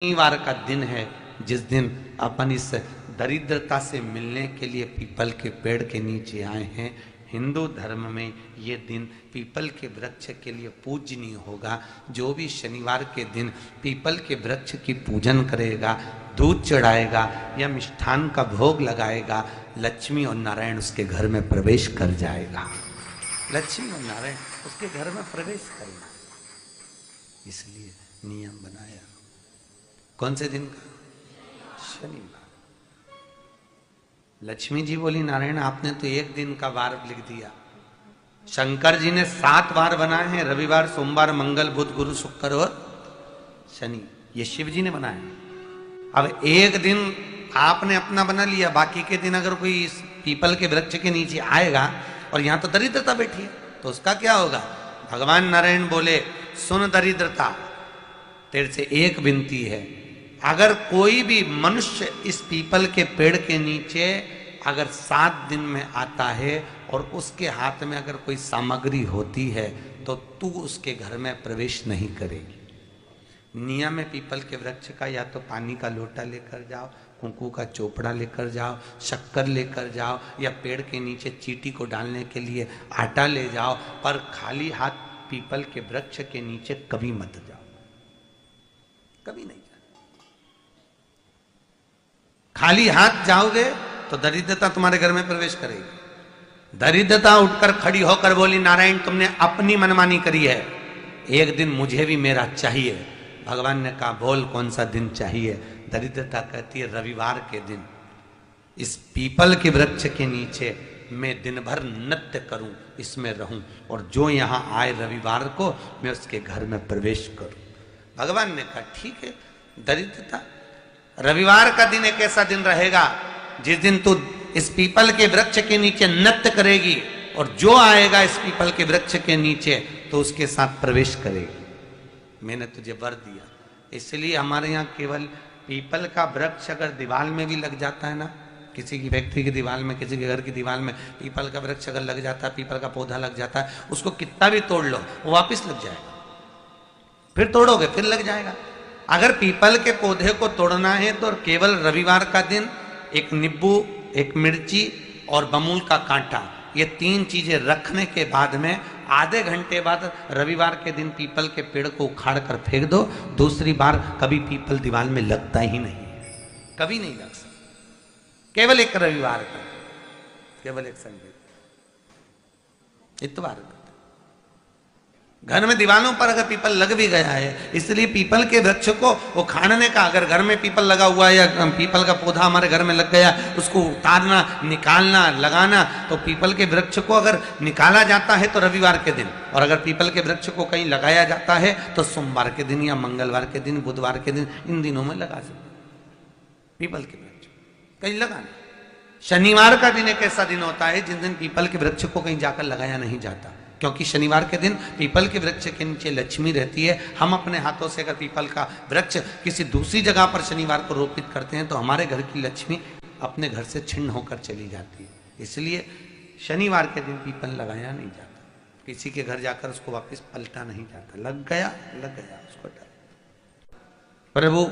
शनिवार का दिन है जिस दिन अपन इस दरिद्रता से मिलने के लिए पीपल के पेड़ के नीचे आए हैं। हिंदू धर्म में ये दिन पीपल के वृक्ष के लिए पूजनीय होगा। जो भी शनिवार के दिन पीपल के वृक्ष की पूजन करेगा, दूध चढ़ाएगा या मिष्ठान का भोग लगाएगा, लक्ष्मी और नारायण उसके घर में प्रवेश कर जाएगा। लक्ष्मी और नारायण उसके घर में प्रवेश करेगा, इसलिए नियम बनाया। कौन से दिन का? शनिवार। लक्ष्मी जी बोली, नारायण आपने तो एक दिन का वार लिख दिया। शंकर जी ने 7 वार बनाए हैं, रविवार, सोमवार, मंगल, बुध, गुरु, शुक्र और शनि। ये शिव जी ने बनाया। अब एक दिन आपने अपना बना लिया, बाकी के दिन अगर कोई इस पीपल के वृक्ष के नीचे आएगा और यहां तो दरिद्रता बैठी है तो उसका क्या होगा? भगवान नारायण बोले, सुन दरिद्रता, तेरे से एक विनती है, अगर कोई भी मनुष्य इस पीपल के पेड़ के नीचे अगर 7 दिन में आता है और उसके हाथ में अगर कोई सामग्री होती है तो तू उसके घर में प्रवेश नहीं करेगी। नियम है पीपल के वृक्ष का, या तो पानी का लोटा लेकर जाओ, कुंकू का चोपड़ा लेकर जाओ, शक्कर लेकर जाओ, या पेड़ के नीचे चींटी को डालने के लिए आटा ले जाओ, पर खाली हाथ पीपल के वृक्ष के नीचे कभी मत जाओ, कभी नहीं। खाली हाथ जाओगे तो दरिद्रता तुम्हारे घर में प्रवेश करेगी। दरिद्रता उठकर खड़ी होकर बोली, नारायण तुमने अपनी मनमानी करी है, एक दिन मुझे भी मेरा चाहिए। भगवान ने कहा, बोल कौन सा दिन चाहिए? दरिद्रता कहती है, रविवार के दिन इस पीपल के वृक्ष के नीचे मैं दिन भर नृत्य करूं, इसमें रहूं, और जो यहां आए रविवार को मैं उसके घर में प्रवेश करूं। भगवान ने कहा, ठीक है। दरिद्रता, रविवार का दिन एक ऐसा दिन रहेगा जिस दिन तू इस पीपल के वृक्ष के नीचे नृत्य करेगी और जो आएगा इस पीपल के वृक्ष के नीचे तो उसके साथ प्रवेश करेगी। मैंने तुझे वर दिया। इसलिए हमारे यहाँ केवल पीपल का वृक्ष अगर दीवार में भी लग जाता है ना, किसी की फैक्ट्री की दीवार में, किसी के घर की दीवार में पीपल का वृक्ष अगर लग जाता है, पीपल का पौधा लग जाता है, उसको कितना भी तोड़ लो वो वापिस लग जाएगा। फिर तोड़ोगे फिर लग जाएगा। अगर पीपल के पौधे को तोड़ना है तो केवल रविवार का दिन एक नींबू, एक मिर्ची और बमूल का कांटा, ये 3 चीजें रखने के बाद में आधे घंटे बाद रविवार के दिन पीपल के पेड़ को उखाड़ कर फेंक दो। दूसरी बार कभी पीपल दीवार में लगता ही नहीं, कभी नहीं लग सकता। केवल एक रविवार का, केवल एक संडे, इतवार का। घर में दीवारों पर अगर पीपल लग भी गया है, इसलिए पीपल के वृक्ष को उखाड़ने का, अगर घर में पीपल लगा हुआ है या पीपल का पौधा हमारे घर में लग गया, उसको उतारना, निकालना, लगाना, तो पीपल के वृक्ष को अगर निकाला जाता है तो रविवार के दिन, और अगर पीपल के वृक्ष को कहीं लगाया जाता है तो सोमवार के दिन या मंगलवार के दिन, बुधवार के दिन, इन दिनों में लगा सकते पीपल के वृक्ष कहीं लगाना। शनिवार का दिन एक ऐसा दिन होता है जिस दिन पीपल के वृक्ष को कहीं जाकर लगाया नहीं जाता, क्योंकि शनिवार के दिन पीपल के वृक्ष के नीचे लक्ष्मी रहती है। हम अपने हाथों से अगर पीपल का वृक्ष किसी दूसरी जगह पर शनिवार को रोपित करते हैं तो हमारे घर की लक्ष्मी अपने घर से छिन्न होकर चली जाती है। इसलिए शनिवार के दिन पीपल लगाया नहीं जाता, किसी के घर जाकर उसको वापस पलटा नहीं जाता। लग गया उसको प्रभु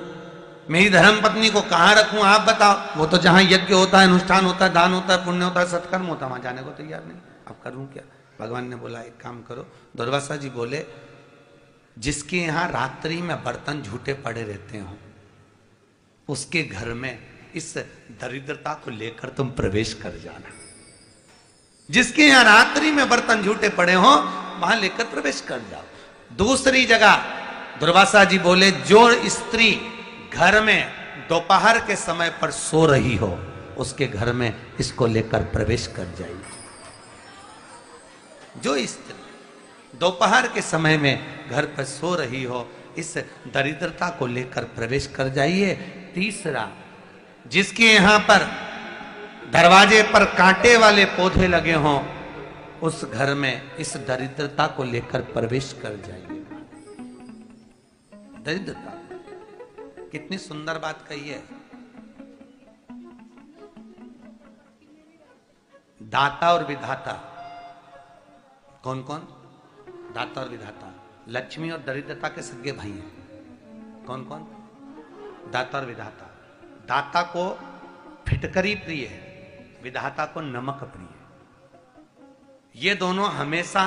मेरी धर्म पत्नी को कहाँ रखूं आप बताओ? वो तो जहां यज्ञ होता है, अनुष्ठान होता है, दान होता है, पुण्य होता है, सत्कर्म होता है, वहां जाने को तैयार नहीं। अब करूं क्या? भगवान ने बोला, एक काम करो। दुर्वासा जी बोले, जिसके यहां रात्रि में बर्तन झूठे पड़े रहते हो उसके घर में इस दरिद्रता को लेकर तुम प्रवेश कर जाना। जिसके यहां रात्रि में बर्तन झूठे पड़े हो वहां लेकर प्रवेश कर जाओ। दूसरी जगह दुर्वासा जी बोले, जो स्त्री घर में दोपहर के समय पर सो रही हो उसके घर में इसको लेकर प्रवेश कर जाइए। जो स्त्री दोपहर के समय में घर पर सो रही हो, इस दरिद्रता को लेकर प्रवेश कर जाइए। तीसरा, जिसके यहां पर दरवाजे पर कांटे वाले पौधे लगे हों उस घर में इस दरिद्रता को लेकर प्रवेश कर जाइए। दरिद्रता, कितनी सुंदर बात कही है। दाता और विधाता कौन कौन? दाता और विधाता। लक्ष्मी और दरिद्रता के सगे भाई हैं। कौन कौन? दाता और विधाता। दाता को फिटकरी प्रिय है, विधाता को नमक प्रिय है। ये दोनों हमेशा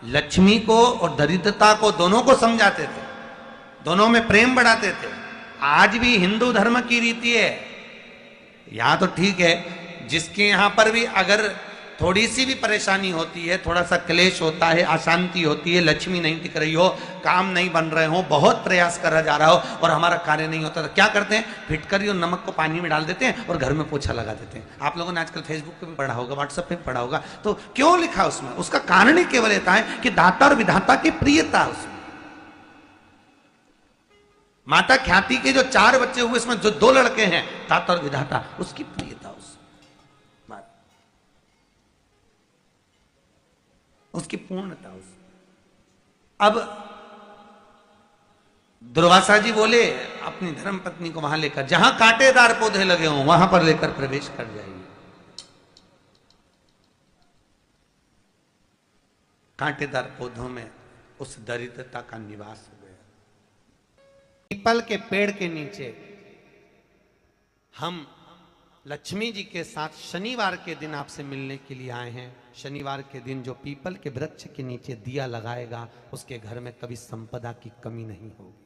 लक्ष्मी को और दरिद्रता को दोनों को समझाते थे, दोनों में प्रेम बढ़ाते थे। आज भी हिंदू धर्म की रीति है, यहां तो ठीक है, जिसके यहां पर भी अगर थोड़ी सी भी परेशानी होती है, थोड़ा सा क्लेश होता है, अशांति होती है, लक्ष्मी नहीं टिक रही हो, काम नहीं बन रहे हो, बहुत प्रयास करा जा रहा हो और हमारा कार्य नहीं होता, तो क्या करते हैं? फिटकरी और नमक को पानी में डाल देते हैं और घर में पोछा लगा देते हैं। आप लोगों ने आजकल फेसबुक पे भी पढ़ा होगा, व्हाट्सएप पे भी पढ़ा होगा। तो क्यों लिखा उसमें? उसका कारण ही केवल ये है कि दाता और विधाता की प्रियता उसमें। माता ख्याति के जो 4 बच्चे हुए, इसमें जो 2 लड़के हैं, दाता और विधाता, उसकी प्रियता उसकी पूर्णता उस। अब दुर्वासा जी बोले अपनी धर्म पत्नी को वहां लेकर, जहां कांटेदार पौधे लगे हों वहां पर लेकर प्रवेश कर जाइए। कांटेदार पौधों में उस दरिद्रता का निवास हो गया। पीपल के पेड़ के नीचे हम लक्ष्मी जी के साथ शनिवार के दिन आपसे मिलने के लिए आए हैं। शनिवार के दिन जो पीपल के वृक्ष के नीचे दिया लगाएगा, उसके घर में कभी संपदा की कमी नहीं होगी।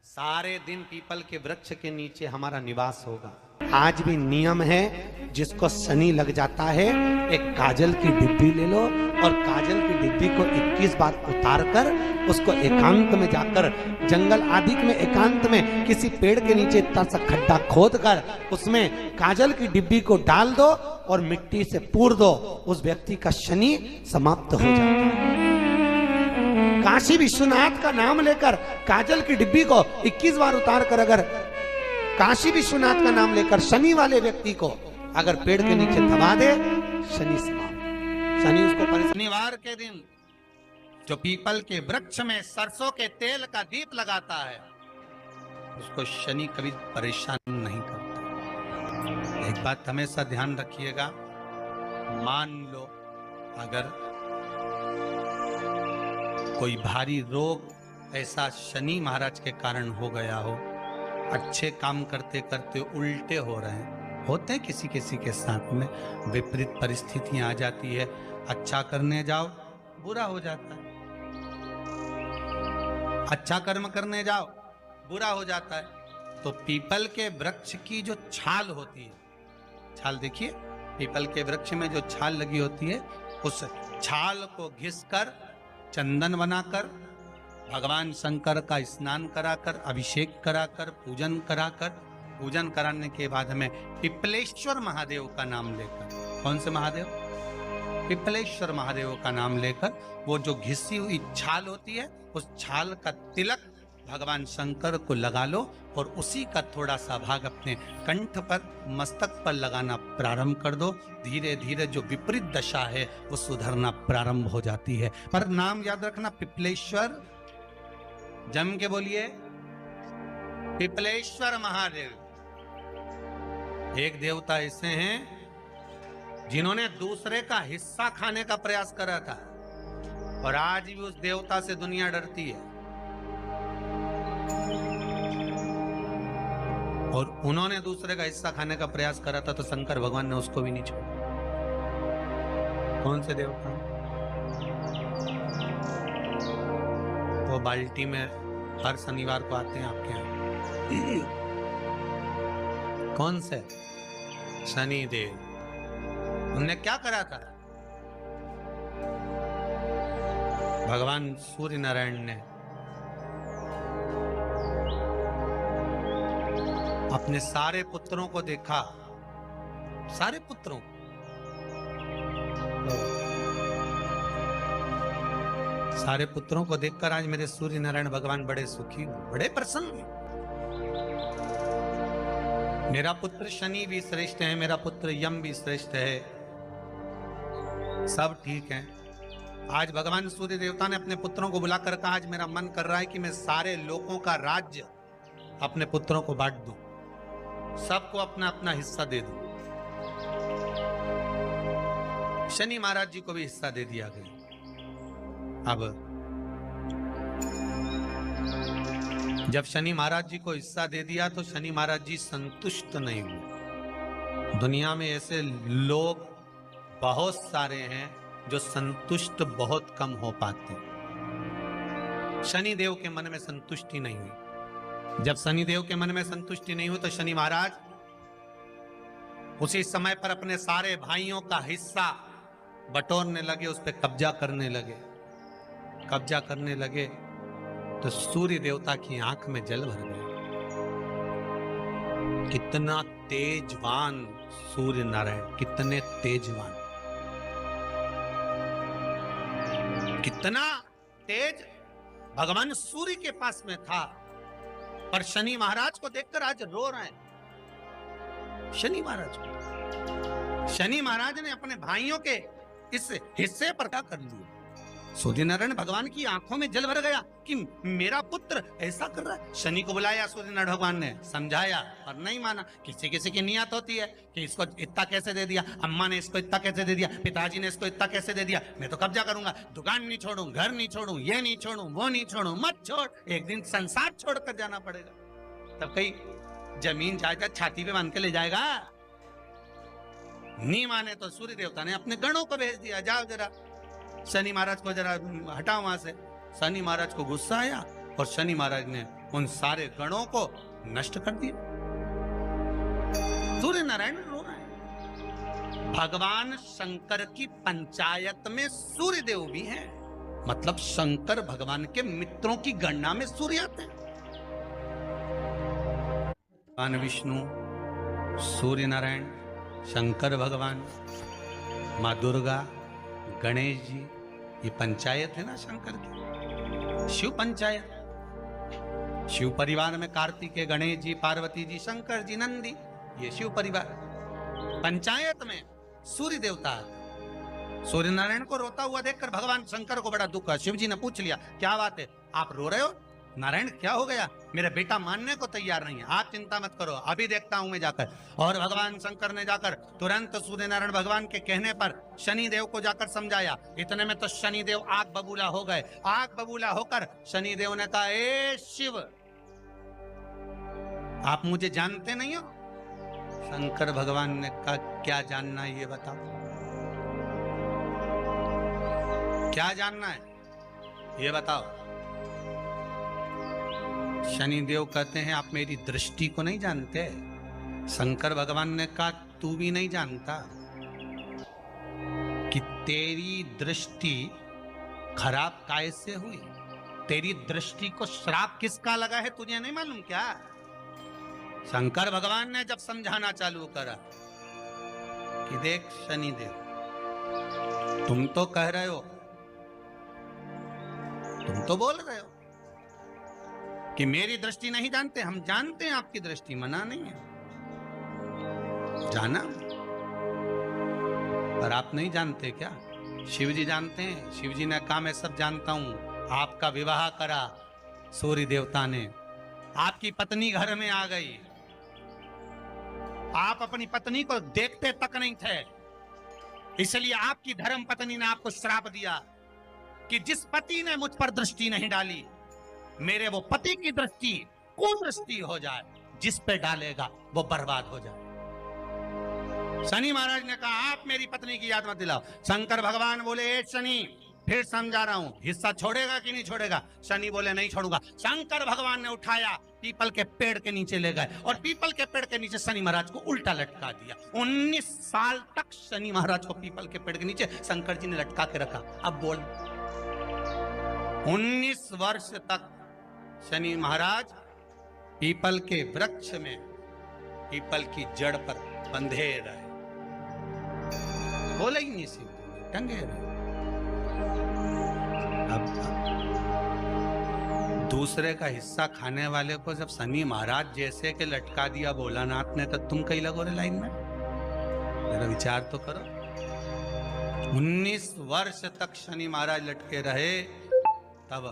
सारे दिन पीपल के वृक्ष के नीचे हमारा निवास होगा। आज भी नियम है, जिसको शनि लग जाता है, एक काजल की डिब्बी ले लो और काजल की डिब्बी को 21 बार उतार कर उसको एकांत में जाकर, जंगल आदि में एकांत में किसी पेड़ के नीचे इतना सा खड्डा खोद कर उसमें काजल की डिब्बी को डाल दो और मिट्टी से पूर दो, उस व्यक्ति का शनि समाप्त हो जाता है। काशी विश्वनाथ का नाम लेकर काजल की डिब्बी को 21 बार उतार कर अगर काशी विश्वनाथ का नाम लेकर शनि वाले व्यक्ति को अगर पेड़ के नीचे दबा दे, शनि समाप्त। शनि उसको शनिवार के दिन जो पीपल के वृक्ष में सरसों के तेल का दीप लगाता है, उसको शनि कभी परेशान नहीं करता। एक बात हमेशा ध्यान रखिएगा, मान लो अगर कोई भारी रोग ऐसा शनि महाराज के कारण हो गया हो, अच्छे काम करते करते उल्टे हो रहे हैं, होते हैं किसी किसी के साथ में, विपरीत परिस्थितियां आ जाती है, अच्छा करने जाओ बुरा हो जाता है, अच्छा कर्म करने जाओ बुरा हो जाता है। तो पीपल के वृक्ष की जो छाल होती है, छाल देखिए, पीपल के वृक्ष में जो छाल लगी होती है, उस छाल को घिसकर चंदन बनाकर भगवान शंकर का स्नान कराकर, अभिषेक कराकर, पूजन कराकर, पूजन कराने के बाद हमें पिपलेश्वर महादेव का नाम लेकर, कौन से महादेव? पिपलेश्वर महादेव का नाम लेकर वो जो घिसी हुई छाल होती है, उस छाल का तिलक भगवान शंकर को लगा लो और उसी का थोड़ा सा भाग अपने कंठ पर, मस्तक पर लगाना प्रारंभ कर दो। धीरे धीरे जो विपरीत दशा है वो सुधरना प्रारंभ हो जाती है। पर नाम याद रखना, पिपलेश्वर, जम के बोलिए, पिपलेश्वर महादेव। एक देवता ऐसे हैं जिन्होंने दूसरे का हिस्सा खाने का प्रयास करा था और आज भी उस देवता से दुनिया डरती है। और उन्होंने दूसरे का हिस्सा खाने का प्रयास करा था तो शंकर भगवान ने उसको भी नहीं छोड़ा। कौन से देवता? वो बाल्टी में हर शनिवार को आते हैं आपके यहाँ। कौन से? शनि देव। उनने क्या करा था? भगवान सूर्य नारायण ने अपने सारे पुत्रों को देखा, सारे पुत्रों, सारे पुत्रों को देखकर आज मेरे सूर्य नारायण भगवान बड़े सुखी, बड़े प्रसन्न। मेरा पुत्र शनि भी श्रेष्ठ है, मेरा पुत्र यम भी श्रेष्ठ है, सब ठीक है। आज भगवान सूर्य देवता ने अपने पुत्रों को बुलाकर कहा, आज मेरा मन कर रहा है कि मैं सारे लोगों का राज्य अपने पुत्रों को बांट दूं, सबको अपना अपना हिस्सा दे दूं। शनि महाराज जी को भी हिस्सा दे दिया गया। अब जब शनि महाराज जी को हिस्सा दे दिया तो शनि महाराज जी संतुष्ट नहीं हुए। दुनिया में ऐसे लोग बहुत सारे हैं जो संतुष्ट बहुत कम हो पाते हैं। शनि देव के मन में संतुष्टि नहीं हुई। जब शनि देव के मन में संतुष्टि नहीं हुई तो शनि महाराज उसी समय पर अपने सारे भाइयों का हिस्सा बटोरने लगे, उस पर कब्जा करने लगे। कब्जा करने लगे तो सूर्य देवता की आंख में जल भर गया। कितना तेजवान सूर्य नारायण, कितने तेजवान, कितना तेज भगवान सूर्य के पास में था। पर शनि महाराज को देखकर आज रो रहे हैं। शनि महाराज को, शनि महाराज ने अपने भाइयों के इस हिस्से पर क्या कर लिया। सूर्य नारायण भगवान की आंखों में जल भर गया कि मेरा पुत्र ऐसा कर रहा है। शनि को बुलाया सूर्य नारायण भगवान ने, समझाया और नहीं माना। किसी किसी की नियत होती है कि इसको इतना कैसे दे दिया, अम्मा ने इसको इतना कैसे दे दिया, पिताजी ने इसको इतना कैसे दे दिया, मैं तो कब्जा करूंगा, दुकान नहीं छोड़ूं, घर नहीं छोड़ूं, ये नहीं छोड़ूं, वो नहीं छोड़ूं। मत छोड़, एक दिन संसार छोड़कर जाना पड़ेगा। तब कहीं जमीन जायदाद छाती पे बांध के ले जाएगा। नहीं माने तो सूर्य देवता ने अपने गणों को भेज दिया, जाओ जरा शनि महाराज को जरा हटाओ वहां से। शनि महाराज को गुस्सा आया और शनि महाराज ने उन सारे गणों को नष्ट कर दिया। सूर्य नारायण रो रहे हैं। भगवान शंकर की पंचायत में सूर्य देव भी हैं, मतलब शंकर भगवान के मित्रों की गणना में सूर्य आते हैं। भगवान विष्णु, सूर्य नारायण, शंकर भगवान, माँ दुर्गा, गणेश जी, ये पंचायत है ना शंकर की, शिव पंचायत। शिव परिवार में कार्तिकेय, गणेश जी, पार्वती जी, शंकर जी, नंदी, ये शिव परिवार। पंचायत में सूर्य देवता। सूर्य नारायण को रोता हुआ देखकर भगवान शंकर को बड़ा दुख हुआ। शिव जी ने पूछ लिया, क्या बात है, आप रो रहे हो? नारायण क्या हो गया? मेरा बेटा मानने को तैयार नहीं है। आप चिंता मत करो, अभी देखता हूं मैं जाकर। और भगवान शंकर ने जाकर तुरंत सूर्य नारायण भगवान के कहने पर शनि देव को जाकर समझाया। इतने में तो शनि देव आग बबूला हो गए। आग बबूला होकर शनि देव ने कहा, ए शिव, आप मुझे जानते नहीं हो? शंकर भगवान ने कहा, क्या जानना है ये बताओ, क्या जानना है ये बताओ। शनि देव कहते हैं, आप मेरी दृष्टि को नहीं जानते। शंकर भगवान ने कहा, तू भी नहीं जानता कि तेरी दृष्टि खराब कैसे हुई। तेरी दृष्टि को श्राप किसका लगा है तुझे नहीं मालूम क्या? शंकर भगवान ने जब समझाना चालू करा कि देख शनि देव, तुम तो कह रहे हो, तुम तो बोल रहे हो कि मेरी दृष्टि नहीं जानते। हम जानते हैं आपकी दृष्टि, मना नहीं है, जाना, पर आप नहीं जानते क्या? शिव जी जानते हैं। शिव जी ने कहा, मैं सब जानता हूं। आपका विवाह करा सूर्य देवता ने, आपकी पत्नी घर में आ गई, आप अपनी पत्नी को देखते तक नहीं थे, इसलिए आपकी धर्म पत्नी ने आपको श्राप दिया कि जिस पति ने मुझ पर दृष्टि नहीं डाली, मेरे वो पति की दृष्टि कुदृष्टि हो जाए, जिस पे डालेगा वो बर्बाद हो जाए। शनि महाराज ने कहा, आप मेरी पत्नी की याद मत दिलाओ। शंकर भगवान बोले, ए शनि, फिर समझा रहा हूं, हिस्सा छोड़ेगा कि नहीं छोड़ेगा? शनि बोले, नहीं छोड़ूंगा। शंकर भगवान ने उठाया, पीपल के पेड़ के नीचे ले गए और पीपल के पेड़ के नीचे शनि महाराज को उल्टा लटका दिया। 19 साल तक शनि महाराज को पीपल के पेड़ के नीचे शंकर जी ने लटका के रखा। अब बोल, 19 वर्ष तक शनि महाराज पीपल के वृक्ष में, पीपल की जड़ पर बंधे रहे, बोले ही नहीं, सीधे टंगे रहे। अब दूसरे का हिस्सा खाने वाले को जब शनि महाराज जैसे के लटका दिया भोलानाथ ने, तो तुम कहीं लगो रे लाइन में? मेरा विचार तो करो। 19 वर्ष तक शनि महाराज लटके रहे, तब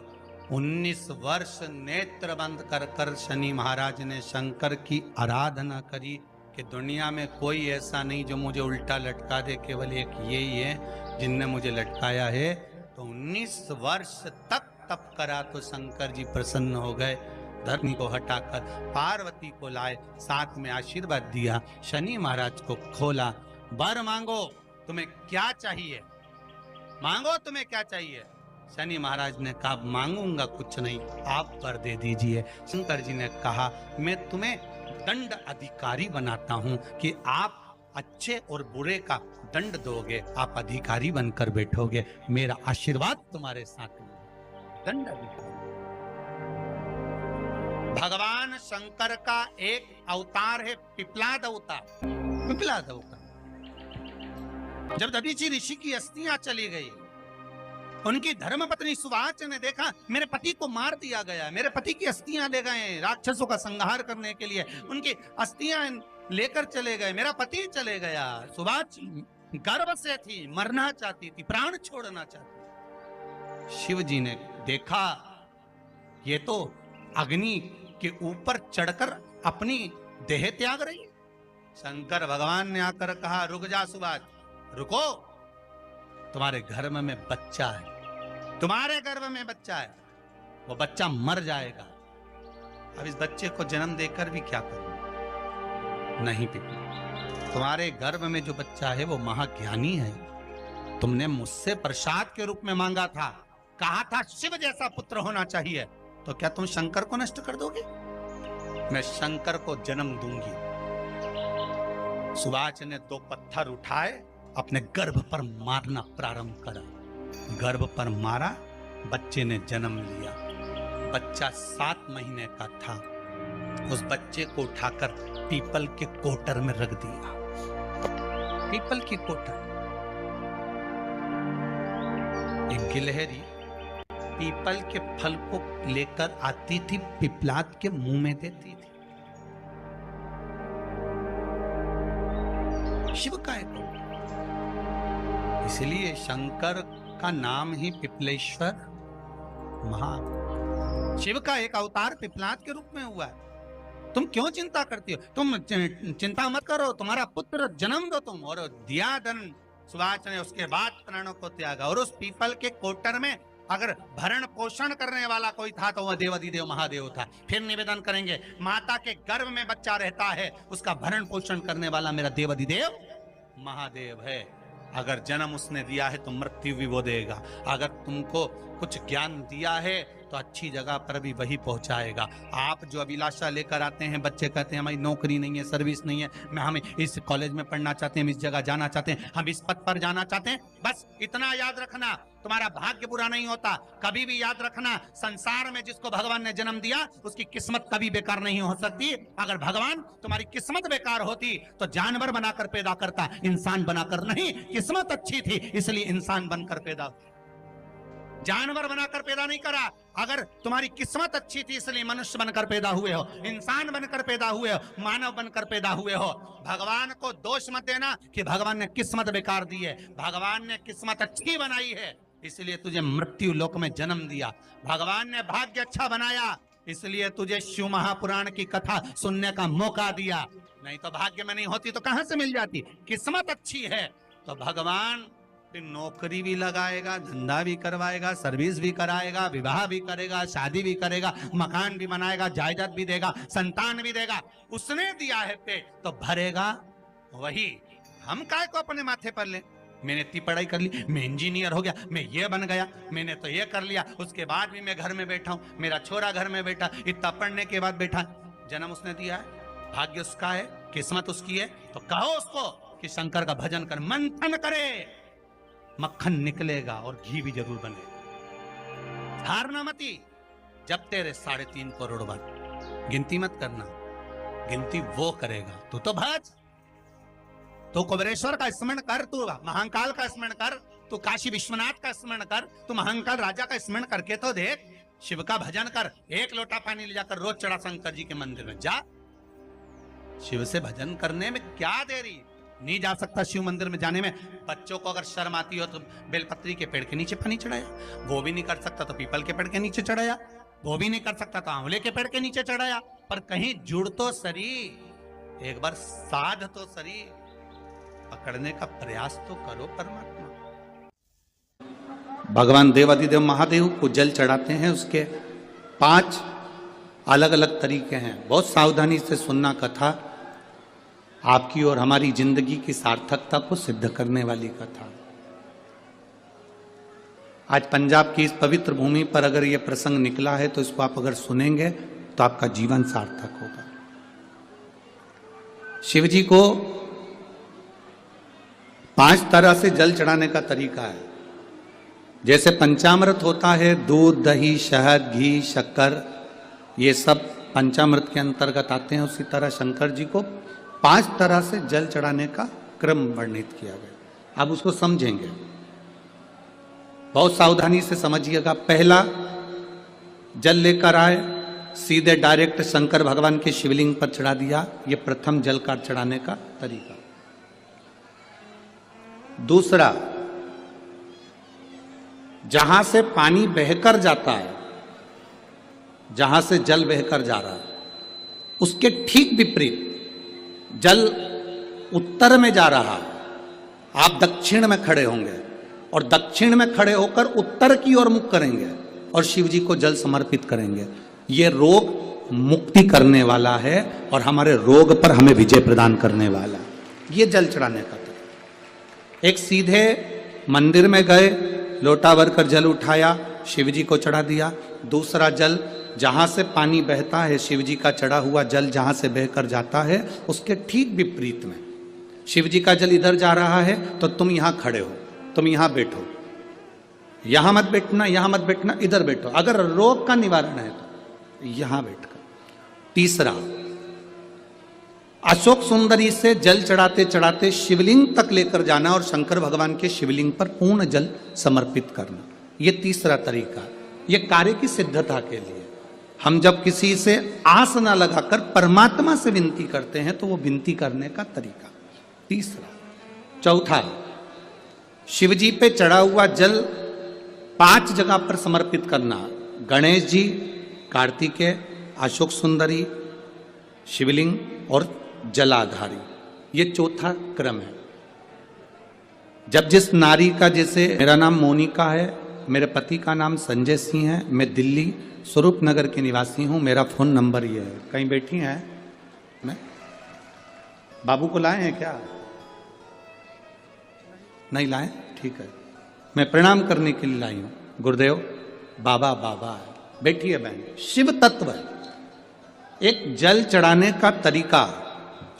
19 वर्ष नेत्र बंद कर कर शनि महाराज ने शंकर की आराधना करी कि दुनिया में कोई ऐसा नहीं जो मुझे उल्टा लटका दे, केवल एक यही है जिनने मुझे लटकाया है। तो 19 वर्ष तक तप करा तो शंकर जी प्रसन्न हो गए। धरनी को हटाकर पार्वती को लाए, साथ में आशीर्वाद दिया, शनि महाराज को खोला। वर मांगो, तुम्हें क्या चाहिए, मांगो तुम्हें क्या चाहिए। शनि महाराज ने कहा मांगूंगा कुछ नहीं, आप वर दे दीजिए। शंकर जी ने कहा मैं तुम्हें दंड अधिकारी बनाता हूं कि आप अच्छे और बुरे का दंड दोगे, आप अधिकारी बनकर बैठोगे, मेरा आशीर्वाद तुम्हारे साथ में। दंड अधिकारी भगवान शंकर का एक अवतार है पिपलाद अवतार। पिपलाद अवतार जब दधीचि ऋषि की अस्थियां चली गई, उनकी धर्मपत्नी सुवाच ने देखा मेरे पति को मार दिया गया, मेरे पति की अस्थियां ले गए राक्षसों का संहार करने के लिए, उनकी अस्थियां लेकर चले गए, मेरा पति चले गया। सुवाच गर्व से थी, मरना चाहती थी, प्राण छोड़ना चाहती थी। शिव जी ने देखा ये तो अग्नि के ऊपर चढ़कर अपनी देह त्याग रही है। शंकर भगवान ने आकर कहा रुक जा सुवाच, रुको, तुम्हारे गर्भ में बच्चा है, तुम्हारे गर्भ में बच्चा है, वो बच्चा मर जाएगा, अब इस बच्चे को जन्म देकर भी क्या करूं। नहीं पिता, तुम्हारे गर्भ में जो बच्चा है वो महाज्ञानी है, तुमने मुझसे प्रसाद के रूप में मांगा था, कहा था शिव जैसा पुत्र होना चाहिए, तो क्या तुम शंकर को नष्ट कर दोगे। मैं शंकर को जन्म दूंगी। सुवाच ने 2 पत्थर उठाए, अपने गर्भ पर मारना प्रारंभ करा, गर्भ पर मारा, बच्चे ने जन्म लिया। बच्चा 7 महीने का था, उस बच्चे को उठाकर पीपल के कोटर में रख दिया। पीपल की कोटर, एक गिलहरी पीपल के फल को लेकर आती थी, पिपलाद के मुंह में देती थी। शिव का एक, इसलिए शंकर का नाम ही पिपलेश्वर महा। शिव का एक अवतार पिपलाद के रूप में हुआ है। तुम क्यों चिंता करती हो, तुम चिंता मत करो, तुम्हारा पुत्र जन्म दो तुम। और दिया धन सुवाच ने, उसके बाद प्राणों को त्यागा। और उस पीपल के कोटर में अगर भरण पोषण करने वाला कोई था तो वह देवाधिदेव महादेव था। फिर निवेदन करेंगे, माता के गर्भ में बच्चा रहता है, उसका भरण पोषण करने वाला मेरा देवाधिदेव महादेव है। अगर जन्म उसने दिया है तो मृत्यु भी वो देगा। अगर तुमको कुछ ज्ञान दिया है तो अच्छी जगह पर भी वही पहुंचाएगा। आप जो अभिलाषा लेकर आते हैं, बच्चे कहते हैं हमारी नौकरी नहीं है, सर्विस नहीं है, हम इस कॉलेज में पढ़ना चाहते हैं, हम इस जगह जाना चाहते हैं, हम इस पद पर जाना चाहते हैं, बस इतना याद रखना, तुम्हारा भाग्य बुरा नहीं होता। कभी भी याद रखना, संसार में जिसको भगवान ने जन्म दिया उसकी किस्मत कभी बेकार नहीं हो सकती। अगर भगवान तुम्हारी किस्मत बेकार होती तो जानवर बनाकर पैदा करता, इंसान बनाकर नहीं। किस्मत अच्छी थी इसलिए इंसान बनकर पैदा, जानवर बनाकर पैदा नहीं करा। अगर तुम्हारी किस्मत अच्छी थी इसलिए मनुष्य बनकर पैदा हुए हो, इंसान बनकर पैदा हुए हो, मानव बनकर पैदा हुए हो। भगवान को दोष मत देना कि भगवान ने किस्मत बेकार दी है। भगवान ने किस्मत अच्छी बनाई है इसलिए तुझे मृत्यु लोक में जन्म दिया। भगवान ने भाग्य अच्छा बनाया इसलिए तुझे शिव महापुराण की कथा सुनने का मौका दिया। नहीं तो भाग्य में नहीं होती तो कहां से मिल जाती। किस्मत अच्छी है तो भगवान नौकरी भी लगाएगा, धंधा भी करवाएगा, सर्विस भी कराएगा, विवाह भी करेगा, शादी भी करेगा, मकान भी बनाएगा, जायदाद भी देगा, संतान भी देगा। उसने दिया है पेट तो भरेगा वही। हम काय को अपने माथे पर ले। मैंने इतनी पढ़ाई कर ली, मैं इंजीनियर हो गया, मैं ये बन गया, मैंने तो ये कर लिया, उसके बाद भी मैं घर में बैठा हूं, मेरा छोरा घर में बैठा, इतना पढ़ने के बाद बैठा। जन्म उसने दिया है, भाग्य उसका है, किस्मत उसकी है, तो कहो उसको कि शंकर का भजन कर, मंथन करे, मक्खन निकलेगा और घी भी जरूर बने। हारना मती। जब तेरे 3.5 करोड़ बन, गिनती मत करना, गिनती वो करेगा। तू तो भज, तू कुबेरेश्वर का स्मरण कर, तू महाकाल का स्मरण कर, तू काशी विश्वनाथ का स्मरण कर, तू महाकाल राजा का स्मरण करके तो देख। शिव का भजन कर, 1 लोटा पानी ले जाकर रोज चढ़ा शंकर जी के मंदिर में जा। शिव से भजन करने में क्या देरी। नहीं जा सकता शिव मंदिर में जाने में। बच्चों को अगर शर्म आती हो तो बेलपत्री के पेड़ के नीचे पानी चढ़ाया, वो भी नहीं कर सकता तो पीपल के पेड़ के नीचे चढ़ाया, वो भी नहीं कर सकता तो आंवले के पेड़ के नीचे चढ़ाया। पर कहीं जुड़ तो सरी, एक बार साध तो सरी, पकड़ने का प्रयास तो करो परमात्मा। भगवान देवाधिदेव महादेव को जल चढ़ाते हैं, उसके 5 अलग अलग तरीके हैं। बहुत सावधानी से सुनना कथा, आपकी और हमारी जिंदगी की सार्थकता को सिद्ध करने वाली कथा। आज पंजाब की इस पवित्र भूमि पर अगर यह प्रसंग निकला है तो इसको आप अगर सुनेंगे तो आपका जीवन सार्थक होगा। शिव जी को 5 तरह से जल चढ़ाने का तरीका है। जैसे पंचामृत होता है, दूध, दही, शहद, घी, शक्कर, ये सब पंचामृत के अंतर्गत आते हैं, उसी तरह शंकर जी को 5 तरह से जल चढ़ाने का क्रम वर्णित किया गया। अब उसको समझेंगे, बहुत सावधानी से समझिएगा। पहला, जल लेकर आए, सीधे डायरेक्ट शंकर भगवान के शिवलिंग पर चढ़ा दिया। यह प्रथम जल का चढ़ाने का तरीका। दूसरा, जहां से पानी बहकर जाता है, जहां से जल बहकर जा रहा है, उसके ठीक विपरीत जल उत्तर में जा रहा है, आप दक्षिण में खड़े होंगे और दक्षिण में खड़े होकर उत्तर की ओर मुख करेंगे और शिव जी को जल समर्पित करेंगे। यह रोग मुक्ति करने वाला है और हमारे रोग पर हमें विजय प्रदान करने वाला। यह जल चढ़ाने का तरीका। एक, सीधे मंदिर में गए, लोटा भरकर जल उठाया, शिव जी को चढ़ा दिया। दूसरा, जल जहां से पानी बहता है, शिव जी का चढ़ा हुआ जल जहां से बहकर जाता है, उसके ठीक विपरीत में शिव जी का जल इधर जा रहा है तो तुम यहां खड़े हो, तुम यहां बैठो, यहां मत बैठना, यहां मत बैठना, इधर बैठो। अगर रोग का निवारण है तो यहां बैठकर। तीसरा, अशोक सुंदरी से जल चढ़ाते चढ़ाते शिवलिंग तक लेकर जाना और शंकर भगवान के शिवलिंग पर पूर्ण जल समर्पित करना। यह तीसरा तरीका। यह कार्य की सिद्धता के लिए। हम जब किसी से आस न लगाकर परमात्मा से विनती करते हैं तो वो विनती करने का तरीका। तीसरा। चौथा, शिव जी पे चढ़ा हुआ जल 5 जगह पर समर्पित करना। गणेश जी, कार्तिकेय, अशोक सुंदरी, शिवलिंग और जलाधारी। ये चौथा क्रम है। जब जिस नारी का, जैसे मेरा नाम मोनिका है, मेरे पति का नाम संजय सिंह है, मैं दिल्ली स्वरूप नगर के निवासी हूं, मेरा फोन नंबर ये है। कहीं बैठी हैं? मैं बाबू को लाए हैं क्या? नहीं लाए? ठीक है, मैं प्रणाम करने के लिए लाई हूं। गुरुदेव, बाबा बाबा है। बैठी है बहन। शिव तत्व है। एक जल चढ़ाने का तरीका।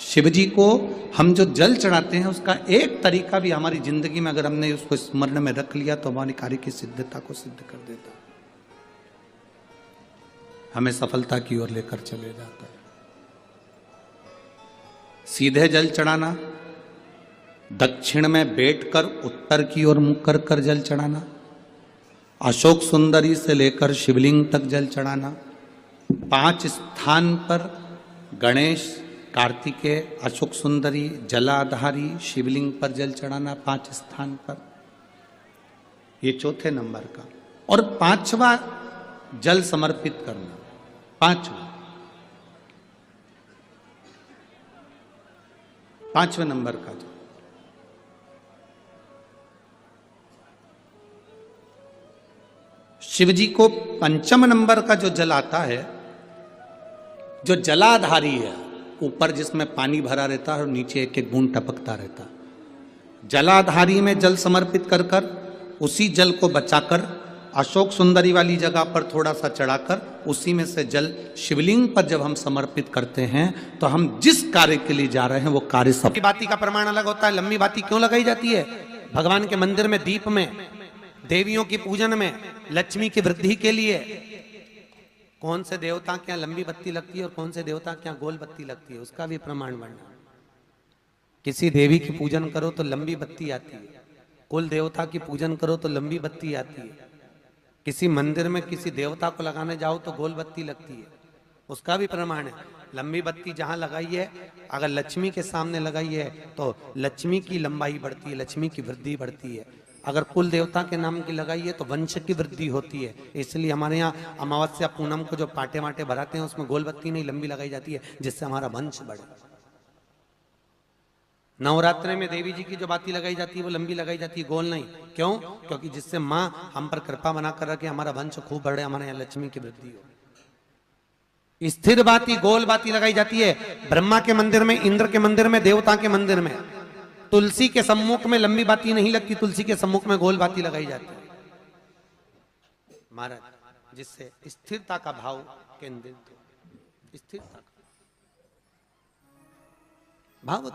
शिव जी को हम जो जल चढ़ाते हैं उसका एक तरीका भी हमारी जिंदगी में अगर हमने उसको स्मरण में रख लिया तो हमारी कार्य की सिद्धता को सिद्ध कर देता, हमें सफलता की ओर लेकर चले जाता है। सीधे जल चढ़ाना, दक्षिण में बैठकर उत्तर की ओर मुख कर कर जल चढ़ाना, अशोक सुंदरी से लेकर शिवलिंग तक जल चढ़ाना, 5 स्थान पर गणेश, कार्तिकेय, अशोक सुंदरी, जलाधारी, शिवलिंग पर जल चढ़ाना 5 स्थान पर। ये चौथे नंबर का। और 5वां जल समर्पित करना। 5वें नंबर का जल। शिव जी को 5म नंबर का जो जल आता है, जो जलाधारी है, ऊपर जिसमें पानी भरा रहता है और नीचे एक एक बूंद टपकता रहता। जलाधारी में जल समर्पित कर कर उसी जल को बचाकर अशोक सुंदरी वाली जगह पर थोड़ा सा चढ़ाकर उसी में से जल शिवलिंग पर जब हम समर्पित करते हैं तो हम जिस कार्य के लिए जा रहे हैं वो कार्य सब। बाती का प्रमाण अलग होता है। लंबी बाती क्यों लगाई जाती है? भगवान के मंदिर में दीप में, देवियों की पूजन में, लक्ष्मी की वृद्धि के लिए। कौन से देवता के यहाँ लंबी बत्ती लगती है और कौन से देवता के यहाँ गोल बत्ती लगती है, उसका भी प्रमाण बनना। किसी देवी की पूजन करो तो लंबी बत्ती आती है, कुल देवता की पूजन करो तो लंबी बत्ती आती है। किसी मंदिर में किसी देवता को लगाने जाओ तो गोल बत्ती लगती है, उसका भी प्रमाण है। लंबी बत्ती जहां लगाई है, अगर लक्ष्मी के सामने लगाई है तो लक्ष्मी की लंबाई बढ़ती है, लक्ष्मी की वृद्धि बढ़ती है। अगर कुल देवता के नाम की लगाई है तो वंश की वृद्धि होती है। इसलिए हमारे यहाँ अमावस्या पूनम को जो पाटे माटे भराते हैं उसमें गोल बत्ती नहीं लंबी लगाई जाती है, जिससे हमारा वंश बढ़े। नवरात्रि में देवी जी की जो बाती लगाई जाती है वो लंबी लगाई जाती है, गोल नहीं। क्यों? क्योंकि जिससे माँ हम पर कृपा बना कर रखे, हमारा वंश खूब बढ़े, हमारे यहाँ लक्ष्मी की वृद्धि हो। स्थिर बाती गोल बाती लगाई जाती है ब्रह्मा के मंदिर में, इंद्र के मंदिर में, देवता के मंदिर में। तुलसी के सम्मुख में लंबी बाती नहीं लगती, तुलसी के सम्मुख में गोल बाती लगाई जाती है महाराज, जिससे स्थिरता का भाव केंद्रित हो, स्थिरता का भाव।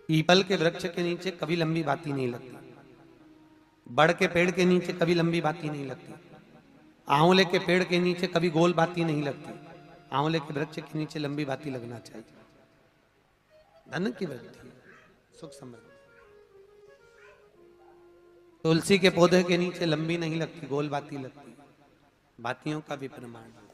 पीपल के वृक्ष के नीचे कभी लंबी बाती नहीं लगती, बड़ के पेड़ के नीचे कभी लंबी बाती नहीं लगती, आंवले के पेड़ के नीचे कभी गोल बाती नहीं लगती, आंवले के वृक्ष के नीचे लंबी बाती लगना चाहिए। धन की वृद्धि, सुख समृद्धि। तुलसी के पौधे के नीचे लंबी नहीं लगती, गोल बाती लगती, बातियों का भी प्रमाण।